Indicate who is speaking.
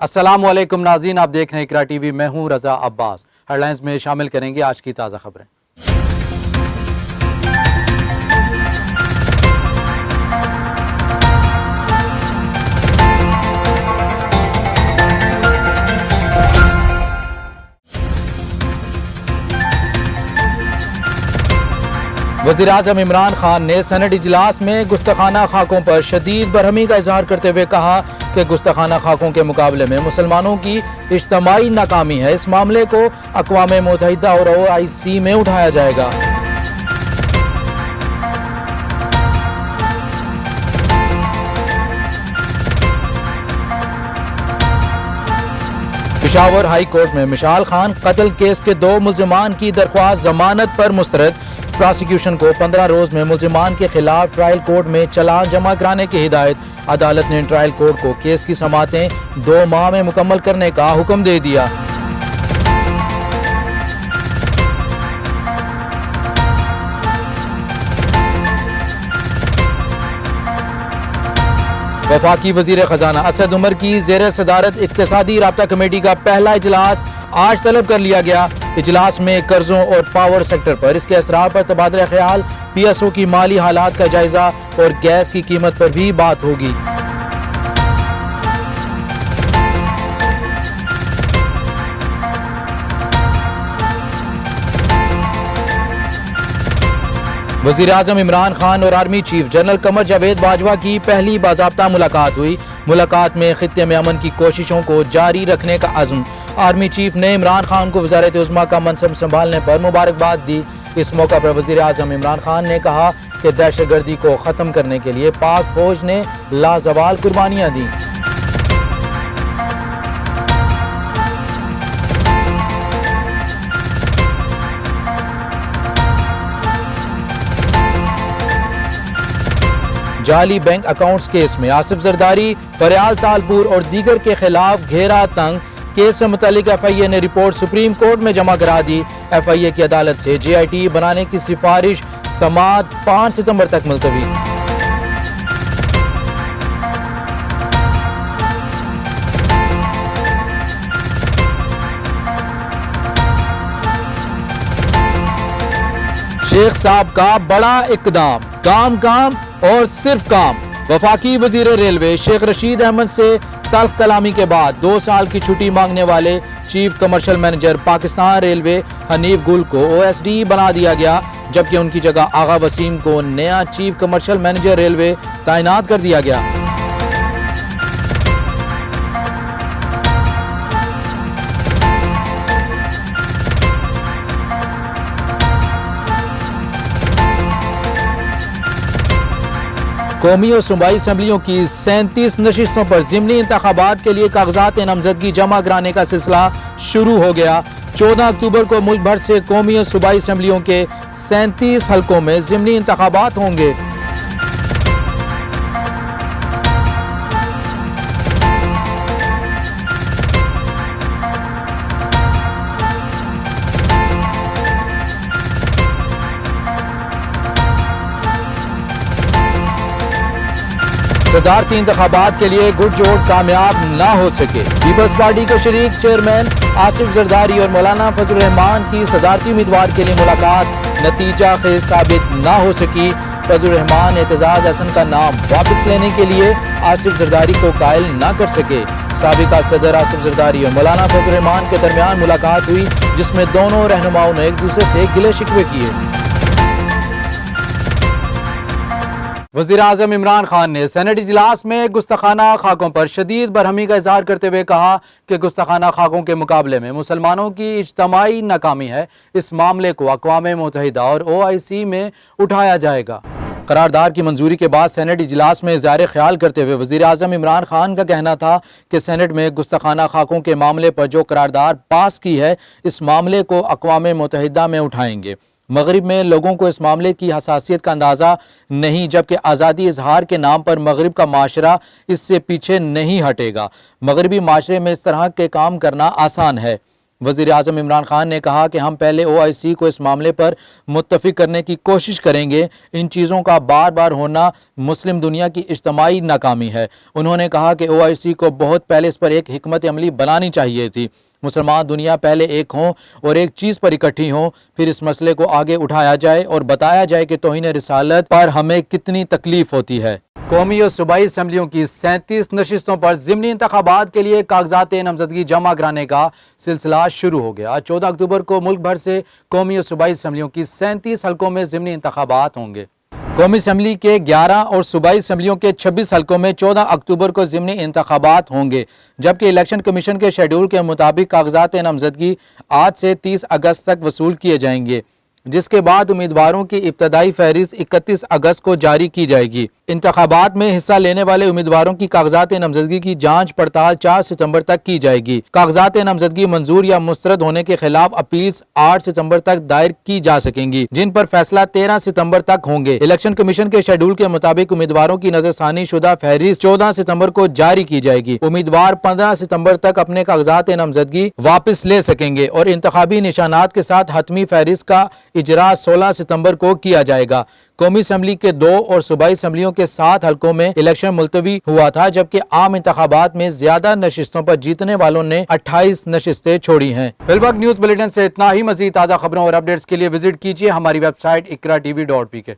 Speaker 1: السلام علیکم ناظرین، آپ دیکھ رہے ہیں اقرا ٹی وی، میں ہوں رضا عباس۔ ہیڈ لائنز میں شامل کریں گے آج کی تازہ خبریں۔ وزیراعظم عمران خان نے سینٹ اجلاس میں گستاخانہ خاکوں پر شدید برہمی کا اظہار کرتے ہوئے کہا کہ گستاخانہ خاکوں کے مقابلے میں مسلمانوں کی اجتماعی ناکامی ہے۔ اس معاملے کو اقوام متحدہ اور OIC میں اٹھایا جائے گا۔ پشاور ہائی کورٹ میں مشال خان قتل کیس کے 2 ملزمان کی درخواست ضمانت پر مسترد۔ پراسیکیوشن کو 15 روز میں ملزمان کے خلاف ٹرائل کورٹ میں چلان جمع کرانے کی ہدایت۔ عدالت نے ٹرائل کورٹ کو کیس کی سماعتیں 2 ماہ میں مکمل کرنے کا حکم دے دیا۔ وفاقی وزیر خزانہ اسد عمر کی زیر صدارت اقتصادی رابطہ کمیٹی کا پہلا اجلاس آج طلب کر لیا گیا۔ اجلاس میں قرضوں اور پاور سیکٹر پر اس کے اثرات پر تبادلہ خیال، PSO کی مالی حالات کا جائزہ اور گیس کی قیمت پر بھی بات ہوگی۔ وزیراعظم عمران خان اور army chief general Qamar Javed Bajwa کی پہلی باضابطہ ملاقات ہوئی۔ ملاقات میں خطے میں امن کی کوششوں کو جاری رکھنے کا عزم۔ آرمی چیف نے عمران خان کو وزارت عظمیٰ کا منصب سنبھالنے پر مبارکباد دی۔ اس موقع پر وزیر اعظم عمران خان نے کہا کہ دہشت گردی کو ختم کرنے کے لیے پاک فوج نے لازوال قربانیاں دیں۔ جعلی بینک اکاؤنٹس کیس میں آصف زرداری، فریال تالپور اور دیگر کے خلاف گھیرا تنگ۔ کیس سے متعلق FIA نے رپورٹ سپریم کورٹ میں جمع کرا دی۔ FIA کی عدالت سے JIT بنانے کی سفارش سماعت 5 ستمبر تک ملتوی۔ شیخ صاحب کا بڑا اقدام، کام اور صرف کام۔ وفاقی وزیر ریلوے شیخ رشید احمد سے تلخ کلامی کے بعد 2 سال کی چھٹی مانگنے والے chief commercial manager Pakistan railway Hanif Gul کو OSD بنا دیا گیا، جبکہ ان کی جگہ آغا وسیم کو نیا چیف کمرشل مینیجر ریلوے تعینات کر دیا گیا۔ قومی اور صوبائی اسمبلیوں کی 37 نشستوں پر ضمنی انتخابات کے لیے کاغذات نامزدگی جمع کرانے کا سلسلہ شروع ہو گیا۔ 14 اکتوبر کو ملک بھر سے قومی اور صوبائی اسمبلیوں کے 37 حلقوں میں ضمنی انتخابات ہوں گے۔ صدارتی انتخابات کے لیے گٹھ جوڑ کامیاب نہ ہو سکے۔ پیپلز پارٹی کے شریک چیئرمین آصف زرداری اور مولانا فضل الرحمان کی صدارتی امیدوار کے لیے ملاقات نتیجہ خیز ثابت نہ ہو سکی۔ فضل الرحمان اعتزاز حسن کا نام واپس لینے کے لیے آصف زرداری کو قائل نہ کر سکے۔ سابقہ صدر آصف زرداری اور مولانا فضل الرحمان کے درمیان ملاقات ہوئی، جس میں دونوں رہنماؤں نے ایک دوسرے سے گلے شکوے کیے۔ وزیراعظم عمران خان نے سینٹ اجلاس میں گستاخانہ خاکوں پر شدید برہمی کا اظہار کرتے ہوئے کہا کہ گستاخانہ خاکوں کے مقابلے میں مسلمانوں کی اجتماعی ناکامی ہے۔ اس معاملے کو اقوام متحدہ اور OIC میں اٹھایا جائے گا۔ قرارداد کی منظوری کے بعد سینٹ اجلاس میں اظہار خیال کرتے ہوئے وزیراعظم عمران خان کا کہنا تھا کہ سینٹ میں گستاخانہ خاکوں کے معاملے پر جو قرارداد پاس کی ہے، اس معاملے کو اقوام متحدہ میں اٹھائیں گے۔ مغرب میں لوگوں کو اس معاملے کی حساسیت کا اندازہ نہیں، جبکہ آزادی اظہار کے نام پر مغرب کا معاشرہ اس سے پیچھے نہیں ہٹے گا۔ مغربی معاشرے میں اس طرح کے کام کرنا آسان ہے۔ وزیر اعظم عمران خان نے کہا کہ ہم پہلے OIC کو اس معاملے پر متفق کرنے کی کوشش کریں گے. ان چیزوں کا بار بار ہونا مسلم دنیا کی اجتماعی ناکامی ہے. انہوں نے کہا کہ OIC کو بہت پہلے اس پر ایک حکمت عملی بنانی چاہیے تھی. مسلمان دنیا پہلے ایک ہوں اور ایک چیز پر اکٹھی ہوں، پھر اس مسئلے کو آگے اٹھایا جائے اور بتایا جائے کہ توہین رسالت پر ہمیں کتنی تکلیف ہوتی ہے. قومی اور صوبائی اسمبلیوں کی 37 نشستوں پر ضمنی انتخابات کے لیے کاغذات نامزدگی جمع کرانے کا سلسلہ شروع ہو گیا. 14 اکتوبر کو ملک بھر سے قومی اور صوبائی اسمبلیوں کی 37 حلقوں میں ضمنی انتخابات ہوں گے. قومی اسمبلی کے 11 اور صوبائی اسمبلیوں کے 26 حلقوں میں 14 اکتوبر کو ضمنی انتخابات ہوں گے، جبکہ الیکشن کمیشن کے شیڈول کے مطابق کاغذات نامزدگی آج سے 30 اگست تک وصول کیے جائیں گے، جس کے بعد امیدواروں کی ابتدائی فہرست 31 اگست کو جاری کی جائے گی. انتخابات میں حصہ لینے والے امیدواروں کی کاغذات نامزدگی کی جانچ پڑتال 4 ستمبر تک کی جائے گی. کاغذات نامزدگی منظور یا مسترد ہونے کے خلاف اپیلز 8 ستمبر تک دائر کی جا سکیں گی، جن پر فیصلہ 13 ستمبر تک ہوں گے. الیکشن کمیشن کے شیڈول کے مطابق امیدواروں کی نظر ثانی شدہ فہرست 14 ستمبر کو جاری کی جائے گی. امیدوار 15 ستمبر تک اپنے کاغذات نامزدگی واپس لے سکیں گے اور انتخابی نشانات کے ساتھ حتمی فہرست کا اجرا 16 ستمبر کو کیا جائے گا. قومی اسمبلی کے 2 اور صوبائی اسمبلیوں کے 7 حلقوں میں الیکشن ملتوی ہوا تھا، جبکہ عام انتخابات میں زیادہ نشستوں پر جیتنے والوں نے 28 نشستیں چھوڑی ہیں. فی الوقت نیوز بلیٹن سے اتنا ہی. مزید تازہ خبروں اور اپڈیٹس کے لیے وزٹ کیجیے ہماری ویب سائٹ اقرا tv.pk.